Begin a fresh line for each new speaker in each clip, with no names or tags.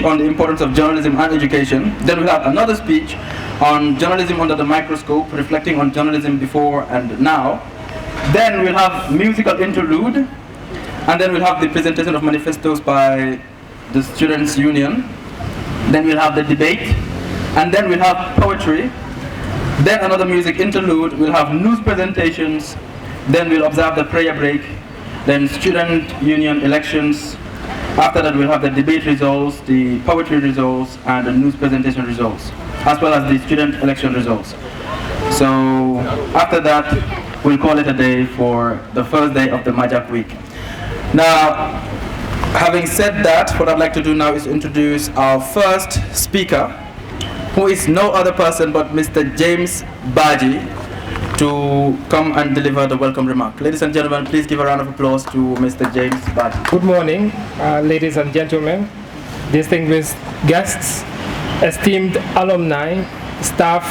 on the importance of journalism and education. Then we'll have another speech on journalism under the microscope, reflecting on journalism before and now. Then we'll have musical interlude, and then we'll have the presentation of manifestos by the Students' Union. Then we'll have the debate, and then we'll have poetry. Then another music interlude, we'll have news presentations, then we'll observe the prayer break, then Student Union elections. After that we'll have the debate results, the poetry results, and the news presentation results, as well as the student election results. So after that, we'll call it a day for the first day of the MAJaC week. Now, having said that, what I'd like to do now is introduce our first speaker, who is no other person but Mr. James Baji, to come and deliver the welcome remark. Ladies and gentlemen, please give a round of applause to Mr. James Baji.
Good morning, ladies and gentlemen, distinguished guests, esteemed alumni, staff,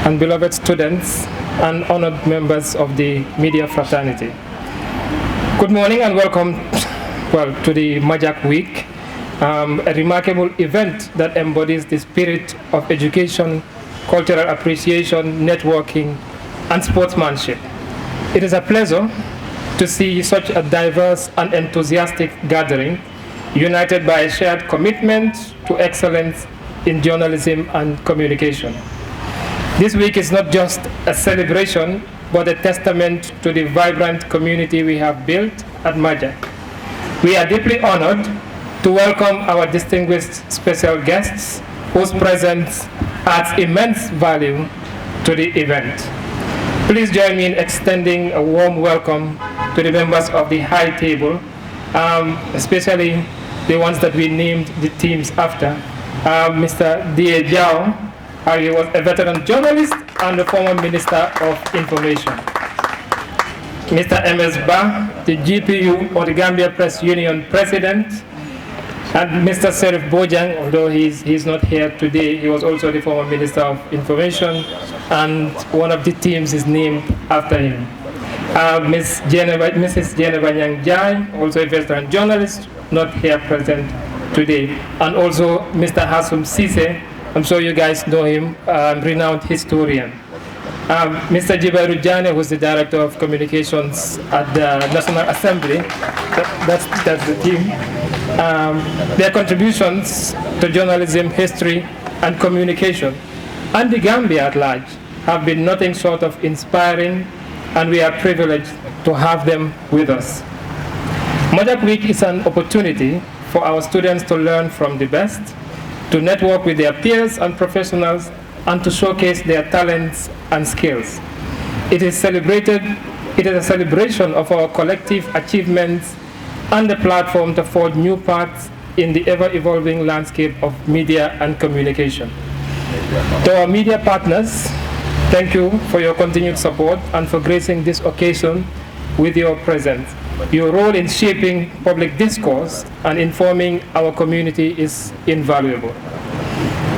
and beloved students, and honored members of the media fraternity. Good morning and welcome to the MAJaC Week, a remarkable event that embodies the spirit of education, cultural appreciation, networking, and sportsmanship. It is a pleasure to see such a diverse and enthusiastic gathering, united by a shared commitment to excellence in journalism and communication. This week is not just a celebration, but a testament to the vibrant community we have built at MAJaC. We are deeply honored to welcome our distinguished special guests, whose presence adds immense value to the event. Please join me in extending a warm welcome to the members of the high table, especially the ones that we named the teams after. Mr. Die Jiao, he was a veteran journalist and the former Minister of Information. Mr. M.S. Ba, the GPU, or the Gambia Press Union President, and Mr. Serif Bojang, although he's not here today, he was also the former Minister of Information, and one of the teams is named after him. Mrs. Geneva Nyang Jai, also a veteran journalist, not here present today, and also Mr. Hasum Sise, I'm sure you guys know him, renowned historian. Mr. Jibaru Jane, who's the Director of Communications at the National Assembly, that's the team. Their contributions to journalism, history, and communication, and the Gambia at large, have been nothing short of inspiring, and we are privileged to have them with us. MAJaC Week is an opportunity for our students to learn from the best, to network with their peers and professionals, and to showcase their talents and skills. It is a celebration of our collective achievements and a platform to forge new paths in the ever-evolving landscape of media and communication. To our media partners, thank you for your continued support and for gracing this occasion with your presence. Your role in shaping public discourse and informing our community is invaluable.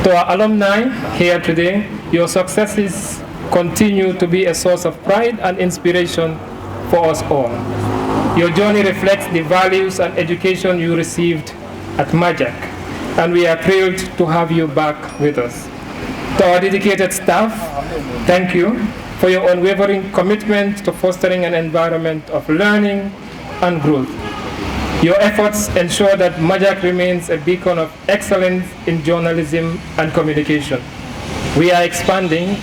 To our alumni here today, your successes continue to be a source of pride and inspiration for us all. Your journey reflects the values and education you received at MAJaC, and we are thrilled to have you back with us. To our dedicated staff, thank you for your unwavering commitment to fostering an environment of learning and growth. Your efforts ensure that MAJaC remains a beacon of excellence in journalism and communication. We are expanding.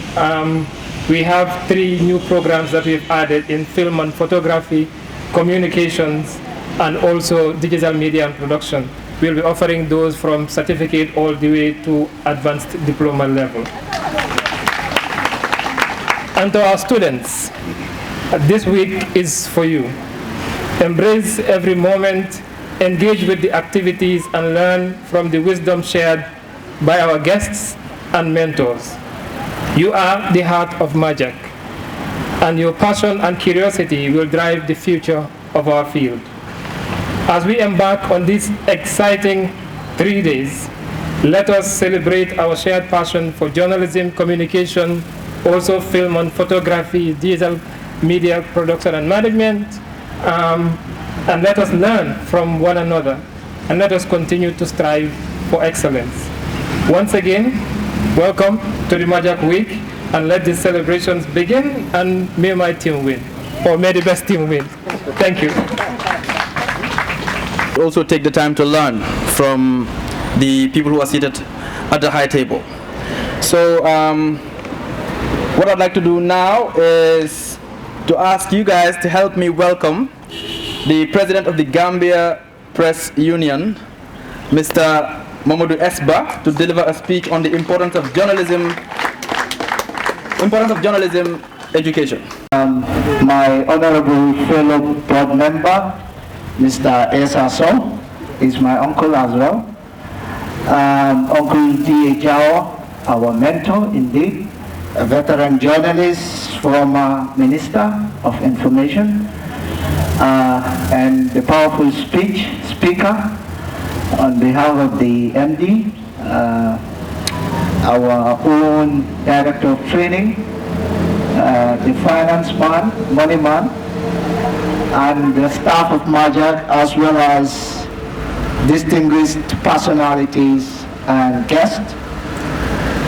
We have 3 new programs that we've added in film and photography, communications, and also digital media and production. We'll be offering those from certificate all the way to advanced diploma level. And to our students, this week is for you. Embrace every moment, engage with the activities, and learn from the wisdom shared by our guests and mentors. You are the heart of MAJaC, and your passion and curiosity will drive the future of our field. As we embark on these exciting 3 days, let us celebrate our shared passion for journalism, communication, also film and photography, digital media production and management, and let us learn from one another, and let us continue to strive for excellence. Once again, welcome to the MAJaC Week, and let the celebrations begin, and may my team win, or may the best team win. Thank you.
Also take the time to learn from the people who are seated at the high table. So what I'd like to do now is to ask you guys to help me welcome the President of the Gambia Press Union, Mr. Mamadou Esba, to deliver a speech on the importance of journalism education.
My honorable fellow board member, Mr. Esaso, is my uncle as well. Uncle D. Jao, our mentor indeed, a veteran journalist, former Minister of Information, and the powerful speaker on behalf of the MD, our own Director of Training, the finance man, money man, and the staff of MAJaC, as well as distinguished personalities and guests,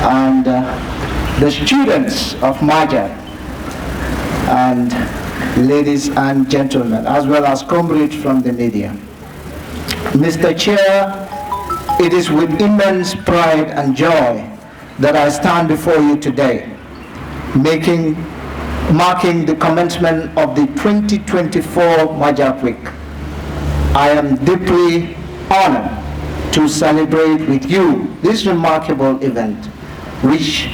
and the students of MAJaC, and ladies and gentlemen, as well as comrades from the media. Mr. Chair, it is with immense pride and joy that I stand before you today, marking the commencement of the 2024 MAJaC Week. I am deeply honored to celebrate with you this remarkable event, which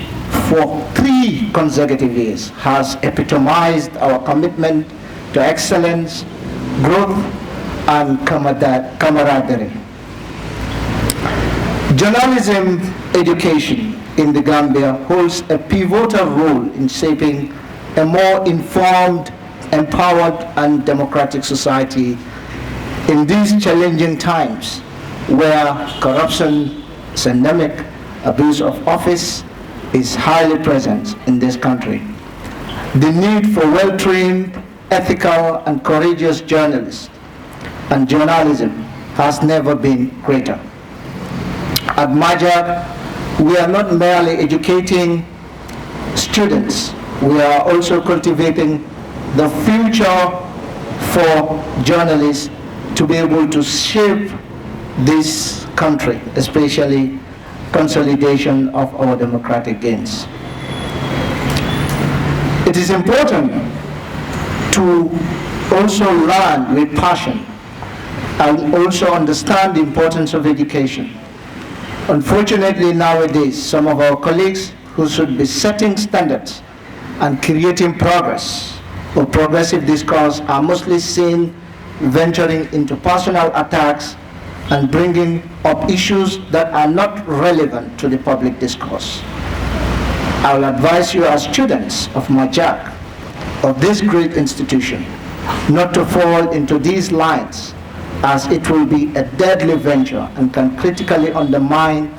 for 3 consecutive years has epitomized our commitment to excellence, growth, and camaraderie. Journalism education in the Gambia holds a pivotal role in shaping a more informed, empowered, and democratic society in these challenging times where corruption is endemic, abuse of office is highly present in this country. The need for well-trained, ethical, and courageous journalists and journalism has never been greater. At MAJaC, we are not merely educating students, we are also cultivating the future for journalists to be able to shape this country, especially consolidation of our democratic gains. It is important to also learn with passion and also understand the importance of education. Unfortunately, nowadays, some of our colleagues who should be setting standards and creating progress or progressive discourse are mostly seen venturing into personal attacks and bringing up issues that are not relevant to the public discourse. I will advise you as students of MAJaC, of this great institution, not to fall into these lines, as it will be a deadly venture and can critically undermine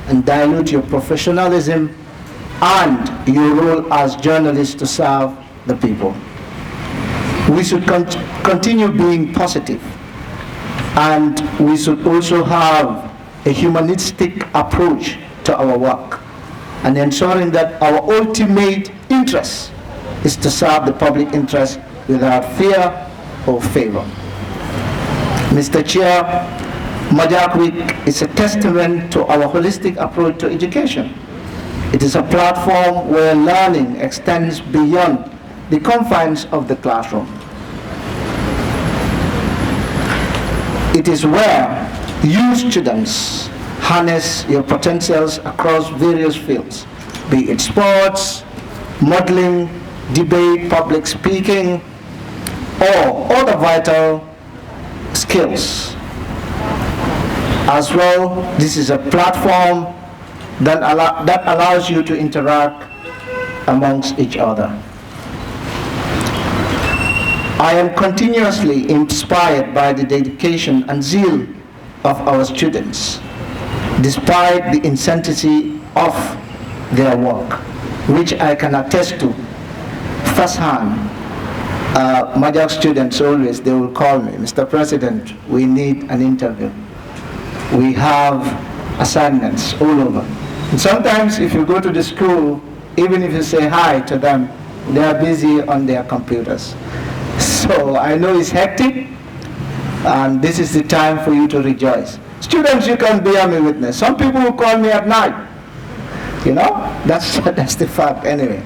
and dilute your professionalism and your role as journalists to serve the people. We should continue being positive, and we should also have a humanistic approach to our work, and ensuring that our ultimate interest is to serve the public interest without fear or favor. Mr. Chair, MAJaC Week is a testament to our holistic approach to education. It is a platform where learning extends beyond the confines of the classroom. It is where you students harness your potentials across various fields, be it sports, modeling, debate, public speaking, or other vital skills. As well, this is a platform that allows you to interact amongst each other. I am continuously inspired by the dedication and zeal of our students, despite the intensity of their work, which I can attest to firsthand. MAJaC students always, they will call me, Mr. President, we need an interview. We have assignments all over. And sometimes if you go to the school, even if you say hi to them, they are busy on their computers. So I know it's hectic, and this is the time for you to rejoice. Students, you can bear me witness. Some people will call me at night. You know, that's the fact anyway.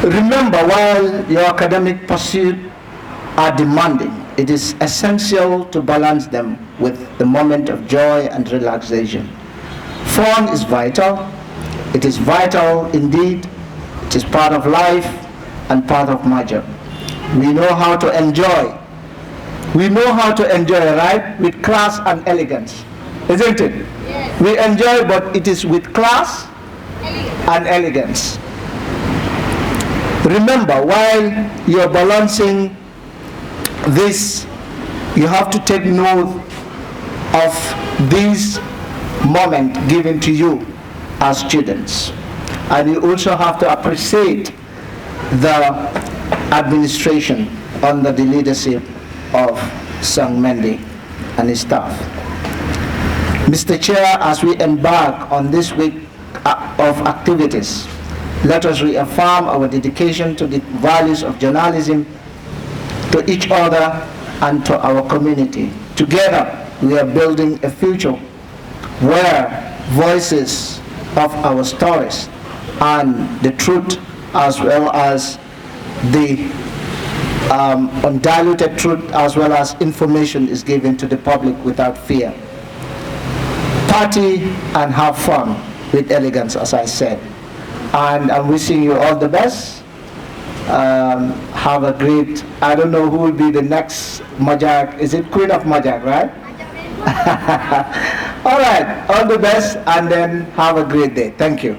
Remember, while your academic pursuits are demanding, it is essential to balance them with the moment of joy and relaxation. Fun is vital. It is vital indeed. It is part of life and part of MAJaC. We know how to enjoy. We know how to enjoy, right? With class and elegance, isn't it? Yes. We enjoy, but it is with class and elegance. Remember, while you're balancing this, you have to take note of this moment given to you as students. And you also have to appreciate the administration under the leadership of Sang Mendy and his staff. Mr. Chair, as we embark on this week of activities, let us reaffirm our dedication to the values of journalism, to each other and to our community. Together, we are building a future where voices of our stories and the truth, as well as the undiluted truth, as well as information, is given to the public without fear. Party and have fun with elegance, as I said. And I'm wishing you all the best. Have a great, I don't know who will be the next MAJaC. Is it Queen of MAJaC, right? All right, all the best, and then have a great day. Thank you.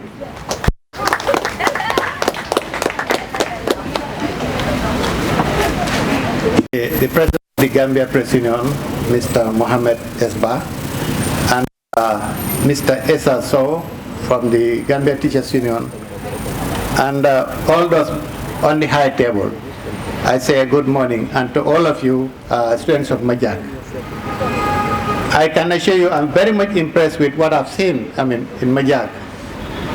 The President of the Gambia Press Union, Mr. Mohamed Esba, and Mr. Esa Sow from the Gambia Teachers Union, and all those on the high table. I say good morning, and to all of you, students of MAJaC. I can assure you I'm very much impressed with what I've seen, in MAJaC,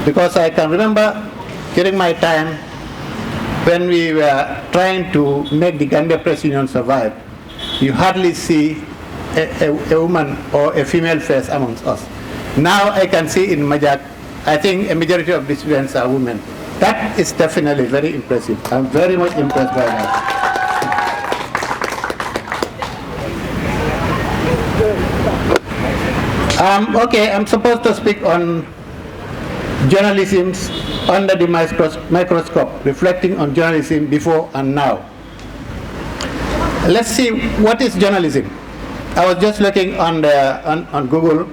because I can remember during my time when we were trying to make the Gambia Press Union survive, you hardly see a woman or a female face amongst us. Now I can see in MAJaC, I think a majority of the students are women. That is definitely very impressive. I'm very much impressed by that. Okay, I'm supposed to speak on journalism under the microscope, reflecting on journalism before and now. Let's see, what is journalism? I was just looking on Google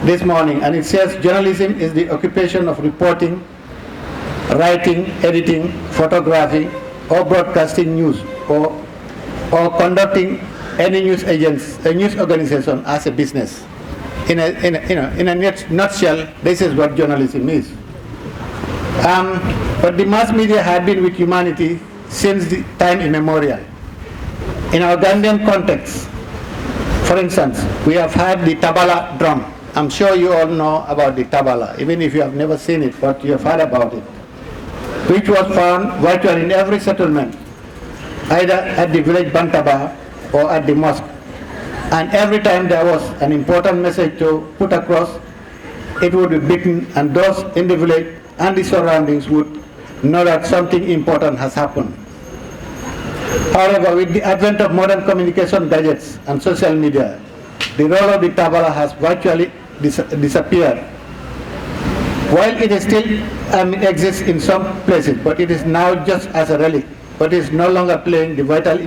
this morning, and it says journalism is the occupation of reporting, writing, editing, photography, or broadcasting news, or conducting any news organization as a business. In a nutshell, this is what journalism is. But the mass media had been with humanity since the time immemorial. In our Gambian context, for instance, we have had the tabala drum. I'm sure you all know about the tabala, even if you have never seen it, but you have heard about it, which was found virtually in every settlement, either at the village bantaba or at the mosque. And every time there was an important message to put across, it would be beaten, and those in the village and the surroundings would know that something important has happened. However, with the advent of modern communication gadgets and social media, the role of the tabala has virtually disappeared. While it is still exists in some places, but it is now just as a relic, but it is no longer playing the vital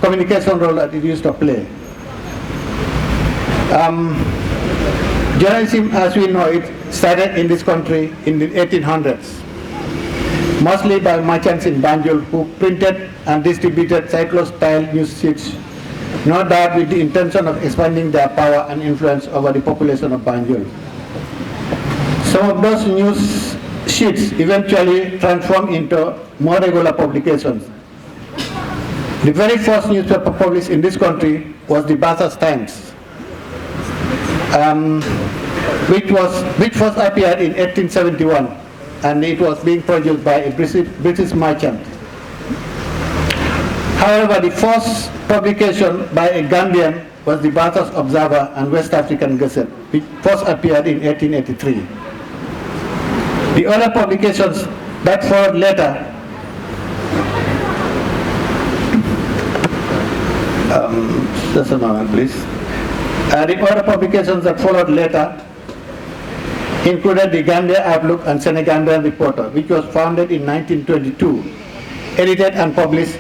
communication role that it used to play. Journalism, as we know it, started in this country in the 1800s, mostly by merchants in Banjul who printed and distributed cyclo-style news sheets, no doubt with the intention of expanding their power and influence over the population of Banjul. Some of those news sheets eventually transformed into more regular publications. The very first newspaper published in this country was the Bathurst Times. which first appeared in 1871, and it was being produced by a British merchant. However, the first publication by a Gambian was the Bathurst Observer and West African Gazette, which first appeared in 1883. The other publications that followed later just a moment, please. The other publications that followed later included the Gambia Outlook and Senegambian Reporter, which was founded in 1922, edited and published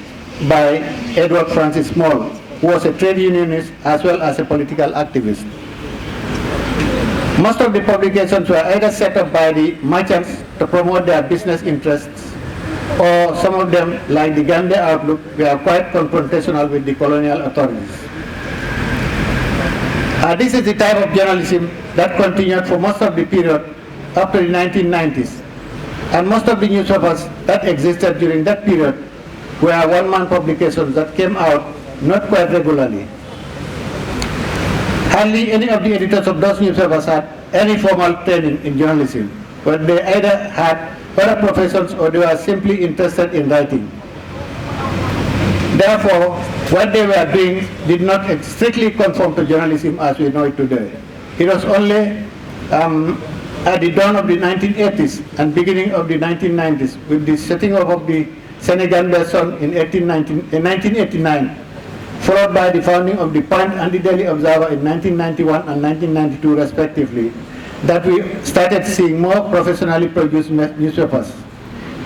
by Edward Francis Small, who was a trade unionist as well as a political activist. Most of the publications were either set up by the merchants to promote their business interests, or some of them, like the Gambia Outlook, were quite confrontational with the colonial authorities. This is the type of journalism that continued for most of the period up to the 1990s. And most of the newspapers that existed during that period were one-man publications that came out not quite regularly. Hardly any of the editors of those newspapers had any formal training in journalism, but they either had other professions or they were simply interested in writing. Therefore, what they were doing did not strictly conform to journalism as we know it today. It was only at the dawn of the 1980s and beginning of the 1990s, with the setting up of the Senegambia Sun in 1989, followed by the founding of the Punch and the Daily Observer in 1991 and 1992 respectively, that we started seeing more professionally produced newspapers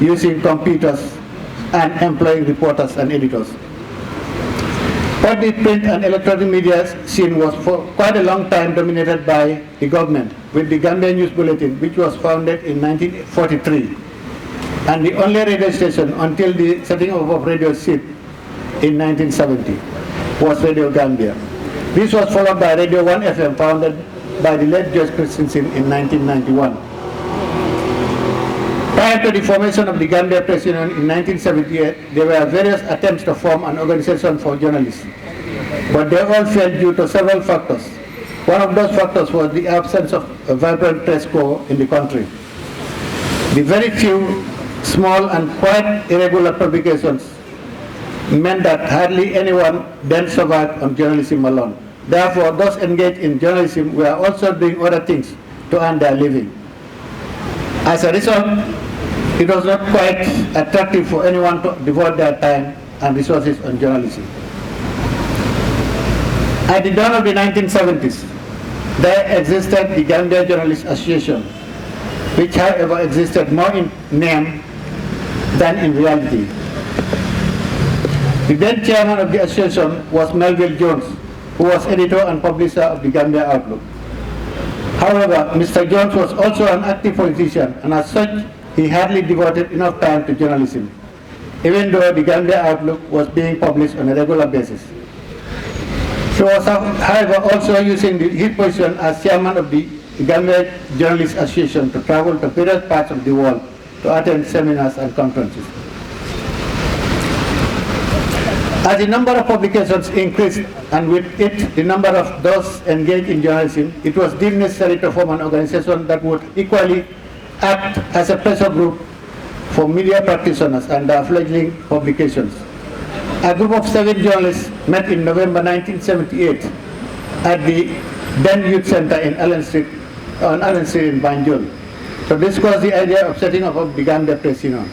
using computers and employing reporters and editors. But the print and electronic media scene was for quite a long time dominated by the government, with the Gambia News Bulletin, which was founded in 1943, and the only radio station until the setting up of Radio SIP in 1970 was Radio Gambia. This was followed by Radio 1 FM, founded by the late George Christensen in 1991. Prior to the formation of the Gambia Press Union in 1978, there were various attempts to form an organization for journalists, but they all failed due to several factors. One of those factors was the absence of a vibrant press corps in the country. The very few small and quite irregular publications meant that hardly anyone then survived on journalism alone. Therefore, those engaged in journalism were also doing other things to earn their living. As a result, it was not quite attractive for anyone to devote their time and resources on journalism. At the dawn of the 1970s, there existed the Gambia Journalists Association, which however existed more in name than in reality. The then chairman of the association was Melville Jones, who was editor and publisher of the Gambia Outlook. However, Mr. Jones was also an active politician, and as such, he hardly devoted enough time to journalism, even though the Gambia Outlook was being published on a regular basis. He was, however, also using his position as chairman of the Gambia Journalists Association to travel to various parts of the world to attend seminars and conferences. As the number of publications increased, and with it the number of those engaged in journalism, it was deemed necessary to form an organization that would equally act as a pressure group for media practitioners and their fledgling publications. A group of 7 journalists met in November 1978 at the then Youth Center in Allen Street in Banjul to discuss the idea of setting up the Gambia Press Union.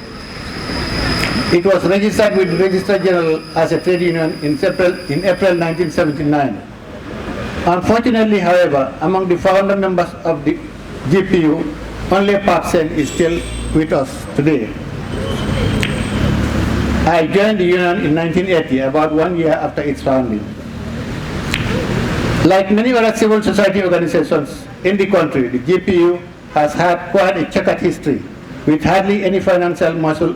It was registered with the Registrar General as a trade union in April 1979. Unfortunately, however, among the founder members of the GPU, only Park Sen is still with us today. I joined the union in 1980, about 1 year after its founding. Like many other civil society organizations in the country, the GPU has had quite a checkered history, with hardly any financial muscle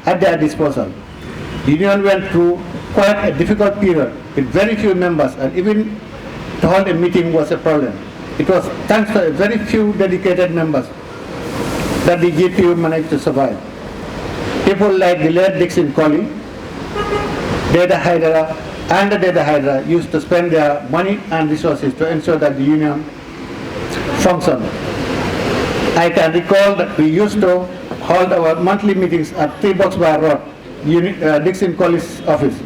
at their disposal. The union went through quite a difficult period with very few members, and even to hold a meeting was a problem. It was thanks to a very few dedicated members that the GPU managed to survive. People like the late Dixon Colley, Deda Haidara, and the data hydra used to spend their money and resources to ensure that the union functioned. I can recall that we used to hold our monthly meetings at 3 Boxbar Road, Dixon College office,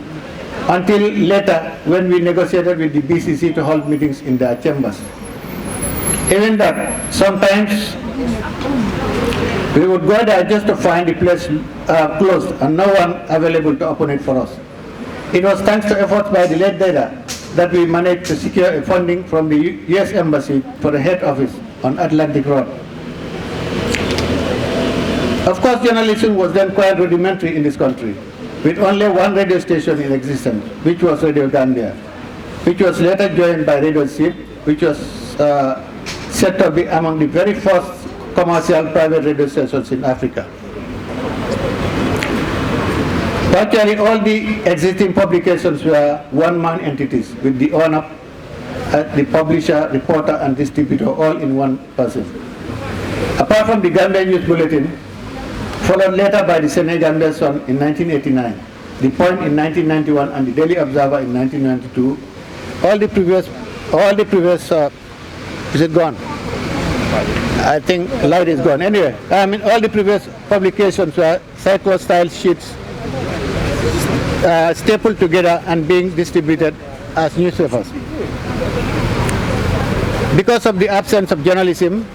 until later when we negotiated with the BCC to hold meetings in their chambers. Even that, sometimes we would go there just to find the place closed and no one available to open it for us. It was thanks to efforts by the late data that we managed to secure funding from the US Embassy for the head office on Atlantic Road. Of course, journalism was then quite rudimentary in this country, with only one radio station in existence, which was Radio Gambia, which was later joined by Radio SIP, which was said to be among the very first commercial private radio stations in Africa. Virtually all the existing publications were one-man entities, with the owner, the publisher, reporter, and distributor all in one person. Apart from the Gambian News Bulletin, followed later by the Senegambia Sun in 1989, the Point in 1991, and the Daily Observer in 1992. All the previous, is it gone? I think light is gone. Anyway, I mean, all the previous publications were cycle-style sheets stapled together and being distributed as newspapers. Because of the absence of journalism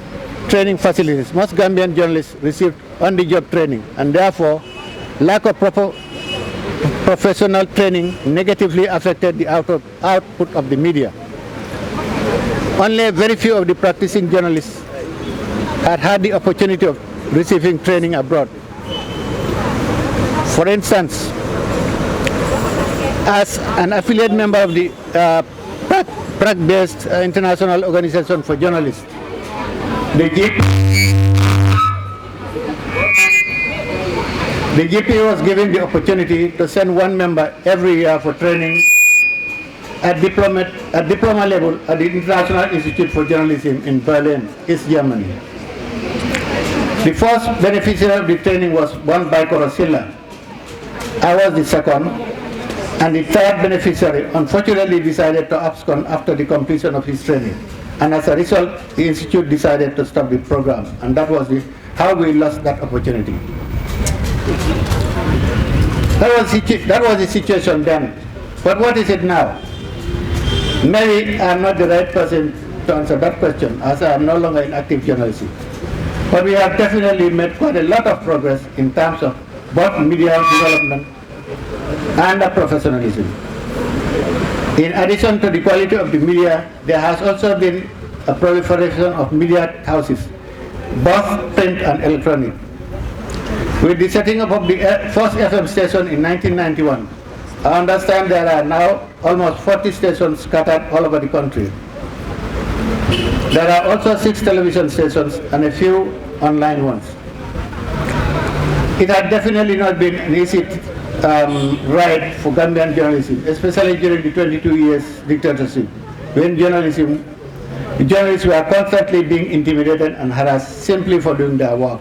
training facilities, most Gambian journalists received on-the-job training, and therefore lack of proper professional training negatively affected the output of the media. Only very few of the practicing journalists had the opportunity of receiving training abroad. For instance, as an affiliate member of the Prague-based International Organization for Journalists, the GP was given the opportunity to send one member every year for training at diploma level at the International Institute for Journalism in Berlin, East Germany. The first beneficiary of the training was one by Corosilla. I was the second, and the third beneficiary unfortunately decided to abscond after the completion of his training. And as a result, the Institute decided to stop the program, and that was how we lost that opportunity. That was the situation then. But what is it now? Maybe I'm not the right person to answer that question, as I am no longer in active journalism. But we have definitely made quite a lot of progress in terms of both media development and professionalism. In addition to the quality of the media, there has also been a proliferation of media houses, both print and electronic. With the setting up of the first FM station in 1991, I understand there are now almost 40 stations scattered all over the country. There are also 6 television stations and a few online ones. It had definitely not been an easy ride for Gambian journalism, especially during the 22 years dictatorship, when journalists were constantly being intimidated and harassed simply for doing their work.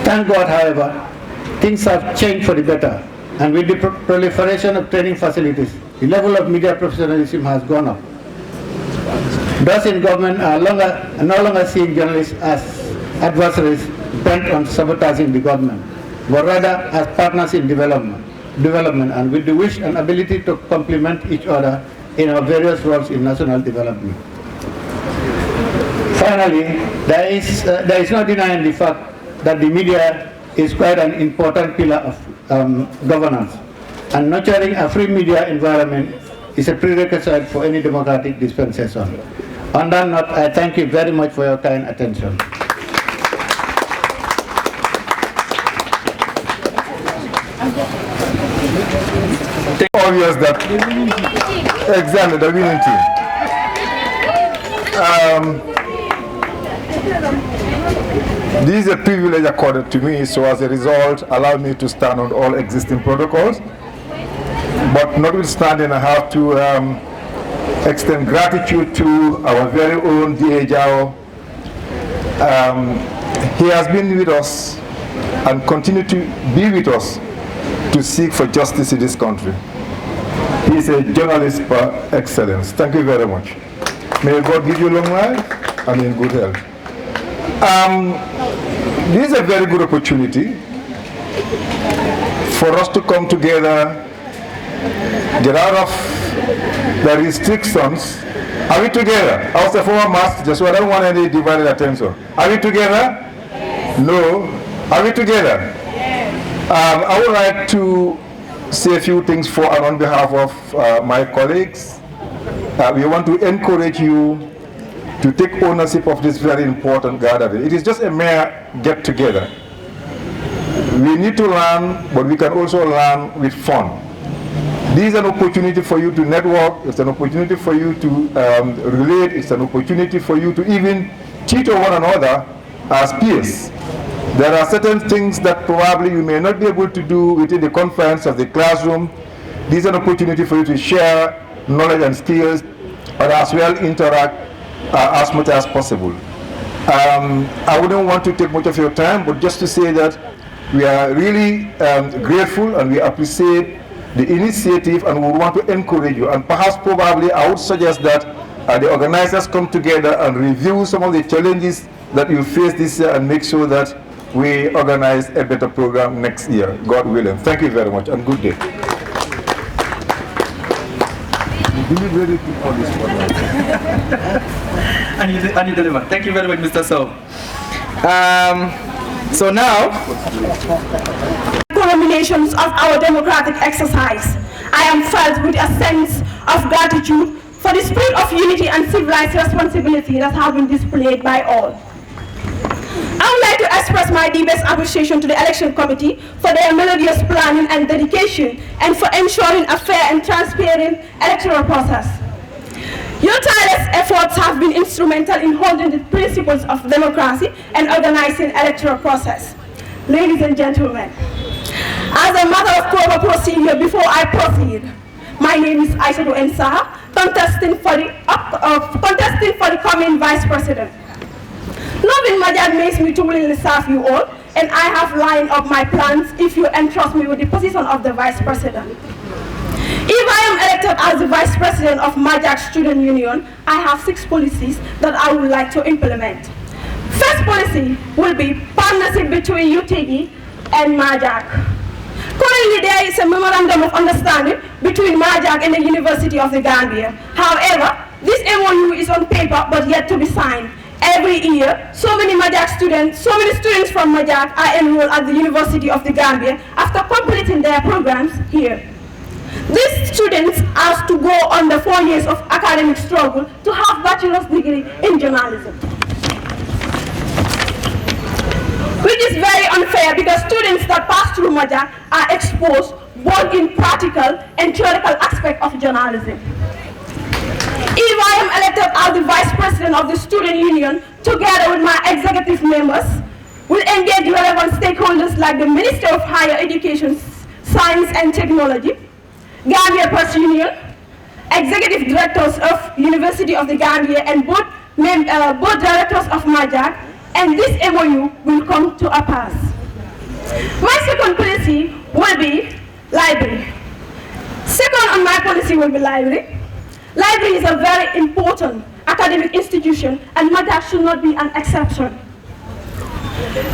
Thank God, however, things have changed for the better, and with the proliferation of training facilities, the level of media professionalism has gone up. Those in government are no longer seeing journalists as adversaries bent on sabotaging the government, but rather as partners in development, and with the wish and ability to complement each other in our various roles in national development. Finally, there is no denying the fact that the media is quite an important pillar of governance, and nurturing a free media environment is a prerequisite for any democratic dispensation. On that note, I thank you very much for your kind attention.
It's obvious that exactly the winning team. This is a privilege accorded to me, so as a result, allow me to stand on all existing protocols. But notwithstanding, I have to extend gratitude to our very own D.A. Jao. He has been with us and continue to be with us to seek for justice in this country. He's a journalist par excellence. Thank you very much. May God give you long life and in good health. This is a very good opportunity for us to come together, get out of the restrictions. Are we together? I was a former master, just so I don't want any divided attention. Are we together? No. Are we together? I would like to say a few things for and on behalf of my colleagues. We want to encourage you to take ownership of this very important gathering. It is just a mere get-together. We need to learn, but we can also learn with fun. This is an opportunity for you to network. It's an opportunity for you to relate. It's an opportunity for you to even tutor one another as peers. There are certain things that probably you may not be able to do within the confines of the classroom. This is an opportunity for you to share knowledge and skills, but as well interact as much as possible. I wouldn't want to take much of your time, but just to say that we are really grateful and we appreciate the initiative and we want to encourage you. And perhaps probably I would suggest that the organizers come together and review some of the challenges that you face this year and make sure that we organize a better program next year, God willing. Thank you very much and good day.
And you deliver. Thank you very much, Mr. So. So now,
culminations of our democratic exercise, I am filled with a sense of gratitude for the spirit of unity and civilized responsibility that have been displayed by all. I would like to express my deepest appreciation to the election committee for their melodious planning and dedication and for ensuring a fair and transparent electoral process. Your tireless efforts have been instrumental in holding the principles of democracy and organizing electoral process. Ladies and gentlemen, as a matter of proper procedure before I proceed, my name is Aishatu Ensaha, contesting for the coming Vice President. Loving MAJaC makes me to willingly serve you all, and I have lined up my plans if you entrust me with the position of the Vice President. If I am elected as the Vice President of MAJaC Student Union, I have 6 policies that I would like to implement. First policy will be partnership between UTG and MAJaC. Currently, there is a memorandum of understanding between MAJaC and the University of the Gambia. However, this MOU is on paper but yet to be signed. Every year, so many students from MAJaC are enrolled at the University of the Gambia after completing their programs here. These students are to go on the 4 years of academic struggle to have bachelor's degree in journalism, which is very unfair because students that pass through MAJaC are exposed both in practical and theoretical aspects of journalism. If I am elected as the Vice President of the Student Union, together with my executive members, will engage relevant stakeholders like the Minister of Higher Education, Science and Technology, Gambia Press Union, Executive Directors of University of the Gambia, and both directors of MAJaC, and this MOU will come to a pass. My second policy will be library. Second on my policy will be library. Library is a very important academic institution, and MAJaC should not be an exception.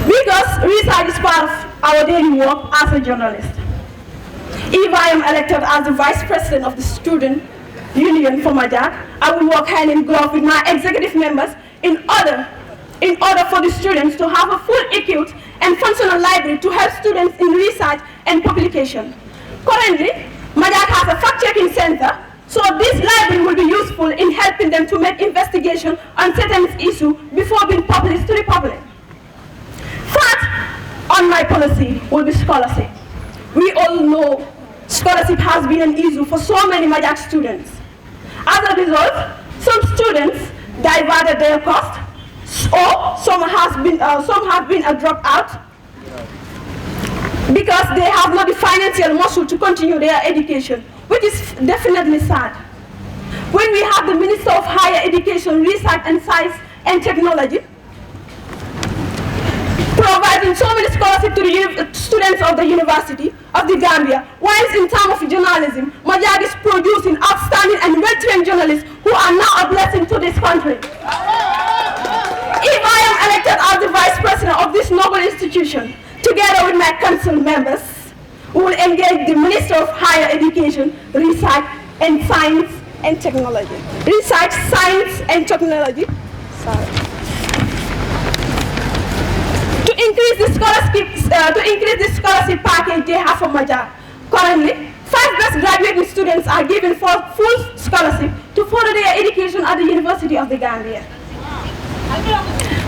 Because research is part of our daily work as a journalist. If I am elected as the Vice President of the Student Union for MAJaC, I will work hand in glove with my executive members in order for the students to have a full equipped and functional library to help students in research and publication. Currently, MAJaC has a fact-checking center, so this library will be useful in helping them to make investigation on certain issues before being published to the public. Third on my policy will be scholarship. We all know scholarship has been an issue for so many MAJaC students. As a result, some students diverted their cost, or some have been dropped out because they have not the financial muscle to continue their education, which is definitely sad. When we have the Minister of Higher Education, Research and Science and Technology providing so many scholarships to the students of the university, of the Gambia, whilst in terms of journalism, MAJaC is producing outstanding and well-trained journalists who are now a blessing to this country. If I am elected as the Vice President of this noble institution, together with my council members, we will engage the Minister of Higher Education, Research and Science and Technology. Research, Science and Technology. To increase the scholarship package they have for MAJaC. Currently, 5 best graduating students are given for full scholarship to further their education at the University of the Gambia.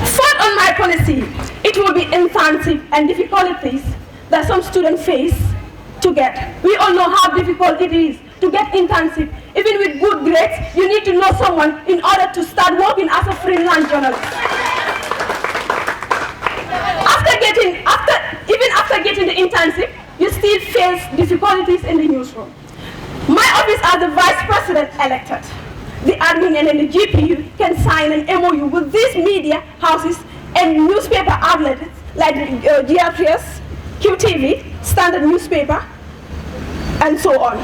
Fourth on my policy, it will be internship and difficulties that some students face to get. We all know how difficult it is to get internship. Even with good grades, you need to know someone in order to start working as a freelance journalist. Even after getting the internship, you still face difficulties in the newsroom. My office as the Vice President elected, the admin and the GPU can sign an MOU with these media houses and newspaper outlets like GRTS, QTV, Standard Newspaper, and so on.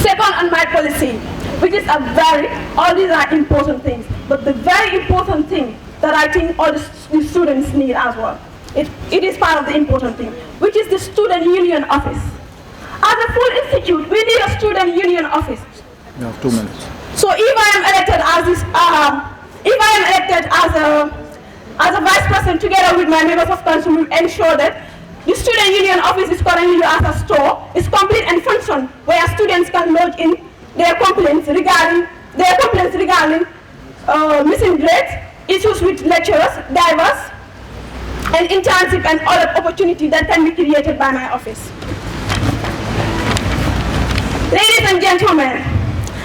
Second on my policy, which is all these are important things, but the very important thing that I think all the students need as well, it is part of the important thing, which is the student union office. As a full institute, we need a student union office.
You have 2 minutes.
So if I am elected as a vice president, together with my members of council, will ensure that the student union office is currently as a store, is complete and function, where students can lodge in their complaints regarding missing grades, issues with lecturers, divers, and internship and other opportunities that can be created by my office. Ladies and gentlemen,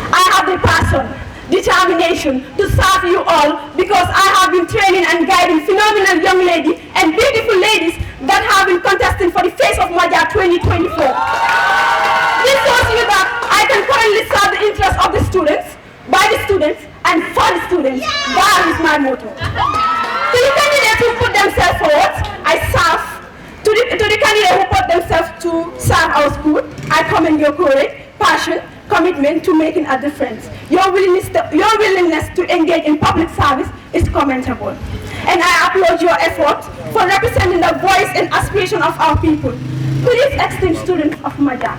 I have the passion, determination to serve you all because I have been training and guiding phenomenal young ladies and beautiful ladies that have been contesting for the face of MAJaC 2024. This shows you that I can currently serve the interests of the students, by the students, and for the students. That is my motto. To the candidates who put themselves forward, I serve. To the candidates who put themselves to serve our school, I commend your courage, passion, commitment to making a difference. Your willingness to engage in public service is commendable. And I applaud your effort for representing the voice and aspiration of our people. To these esteemed students of MAJaC,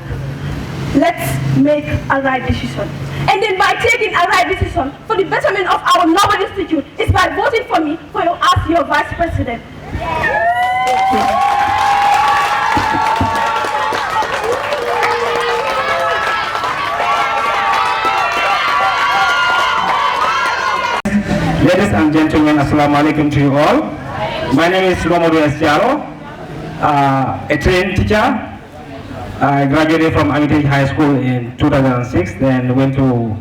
let's make a right decision. And then by taking a right decision for the betterment of our noble institute is by voting for me as your vice president.
Ladies and gentlemen, assalamu alaikum to you all. My name is Mamadou Estiaro, a trained teacher. I graduated from Amitage High School in 2006, then went to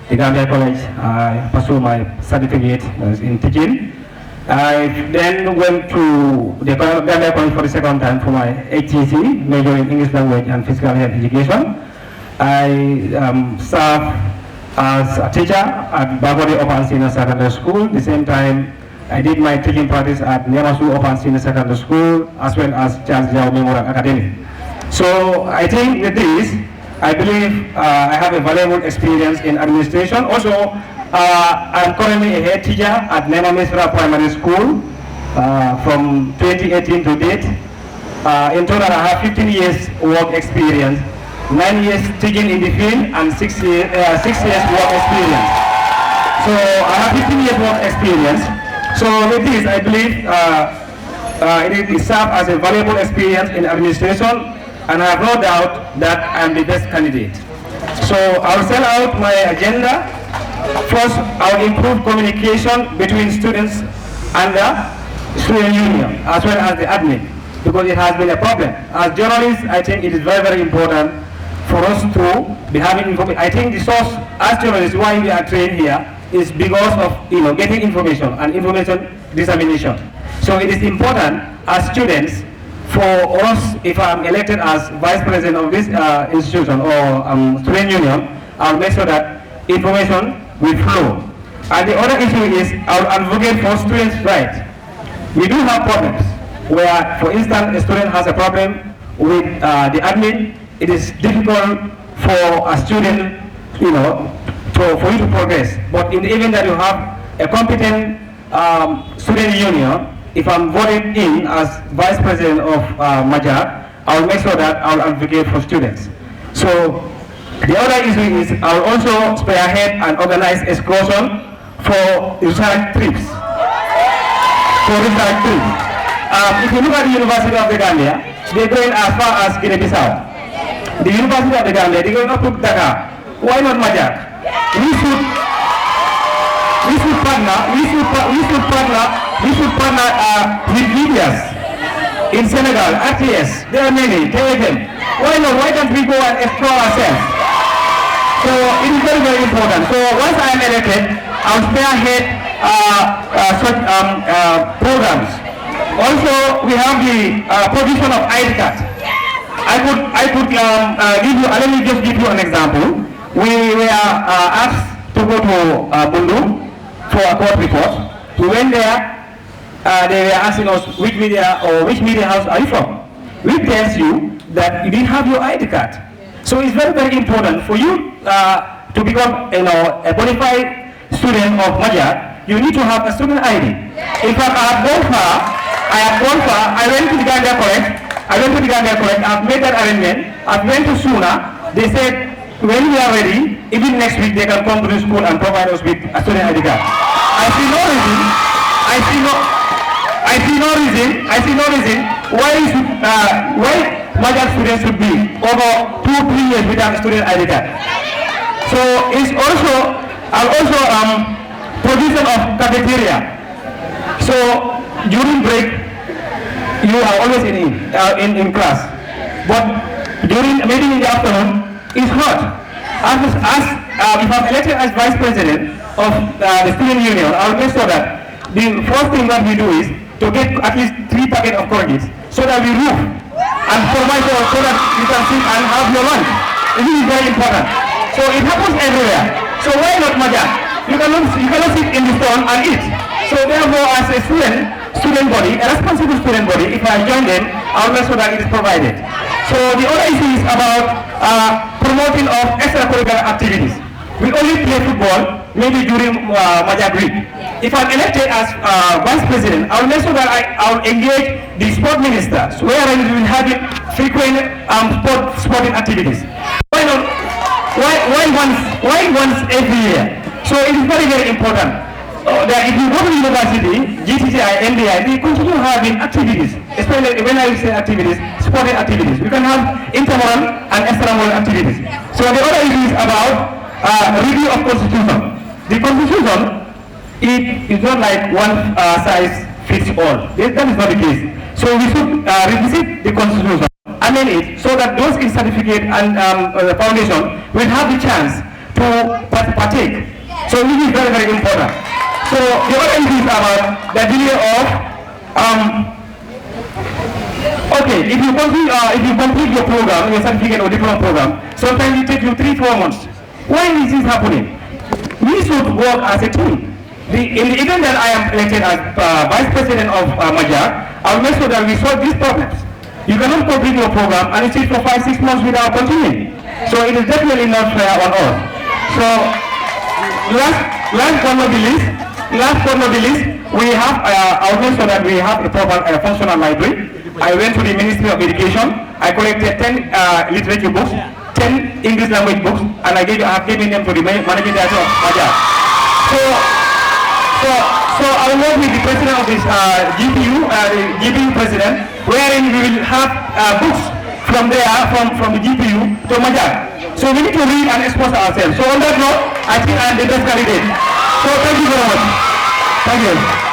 the Gambia College. I pursued my certificate in teaching. I then went to the Gambia College for the second time for my HTC, major in English language and physical health education. I served as a teacher at Bagodi Open Senior Secondary School. At the same time, I did my teaching practice at Nyamasu Open Senior Secondary School, as well as Charles Jao Memorial Academy. So I think with this, I believe I have a valuable experience in administration. Also, I'm currently a head teacher at Nema Misra Primary School from 2018 to date. In total, I have 15 years work experience, 9 years teaching in the field, and 6 years work experience. So I have 15 years work experience. So with this, I believe it serves as a valuable experience in administration, and I have no doubt that I am the best candidate. So I will sell out my agenda. First, I will improve communication between students and the student union, as well as the admin, because it has been a problem. As journalists, I think it is very, very important for us to be having information. I think the source, as journalists, why we are trained here is because of getting information and information dissemination. So it is important as students for us, if I'm elected as vice president of this institution or student union, I'll make sure that information will flow. And the other issue is I'll advocate for students' rights. We do have problems where, for instance, a student has a problem with the admin, it is difficult for a student, for you to progress. But in the event that you have a competent student union, if I'm voted in as vice president of MAJaC, I'll make sure that I'll advocate for students. So the other issue is I'll also spearhead and organize excursion for research trips. If you look at the University of the Gambia, they're going as far as Guinea-Bissau. The University of the Gambia, they're going up to Dakar. Why not MAJaC? We should partner with leaders in Senegal, RTS. There are many. Tell them. Why not? Why can't we go and explore ourselves? So it is very, very important. So once I am elected, I'll spearhead such programs. Also, we have the provision of ID card. I could give you. Let me just give you an example. We were asked to go to Bundu for a court report. We went there. They were asking us which media house are you from? Which tells you that you didn't have your ID card. So it's very, very important for you to become, a bona fide student of MAJaC. You need to have a student ID. In fact, I have gone far. I went to the Gambia College. I've made that arrangement. I've went to Suna. They said when we are ready, even next week they can come to the school and provide us with a student ID card. I see no reason why MAJaC students should be over 2-3 years without a student ID card. So it's also provision of cafeteria. So during break you are always in class, but during maybe in the afternoon it's hot. If I'm elected as vice president of the student union, I'll make sure that the first thing that we do is to get at least 3 packets of cordials so that we roof and provide so that you can sit and have your lunch. This is very important. So it happens everywhere. So why not MAJaC? You cannot sit in the sun and eat. So therefore, as a student body, a responsible student body, if I join them, I'll make sure that it is provided. So the other issue is about promoting of extracurricular activities. We only play football maybe during MAJaC week. If I'm elected as vice president, I'll make sure that I'll engage the sport minister, wherein we will have frequent sporting activities. Why not? Why once every year? So it is very, very important that if you go to university, GTCI, NDI, they continue having activities, especially when I say activities, sporting activities. We can have intramural and extramural activities. So the other issue is about review of constitution. The constitution, it is not like one size fits all. That is not the case. So we should revisit the constitution, amend it, so that those in certificate and the foundation will have the chance to partake. So this is very, very important. So the other issue is about the delay of okay, if you complete your program, your certificate or diploma program, sometimes it takes you 3-4 months. Why is this happening? We should work as a team. In the event that I am elected as vice president of MAJaC, I'll make sure that we solve these problems. You cannot complete your program and it takes for 5-6 months without continuing. So it is definitely not fair on all. So last but not the least, we have I'll make sure that we have a proper functional library. I went to the Ministry of Education. I collected 10 literature books, 10 English language books, and I have given them to the managing director of MAJaC. So I will work with the president of this GPU president, wherein we will have books from the GPU to MAJaC. So we need to read and expose ourselves. So on that note, I think I am the best candidate. So thank you very much. Thank you.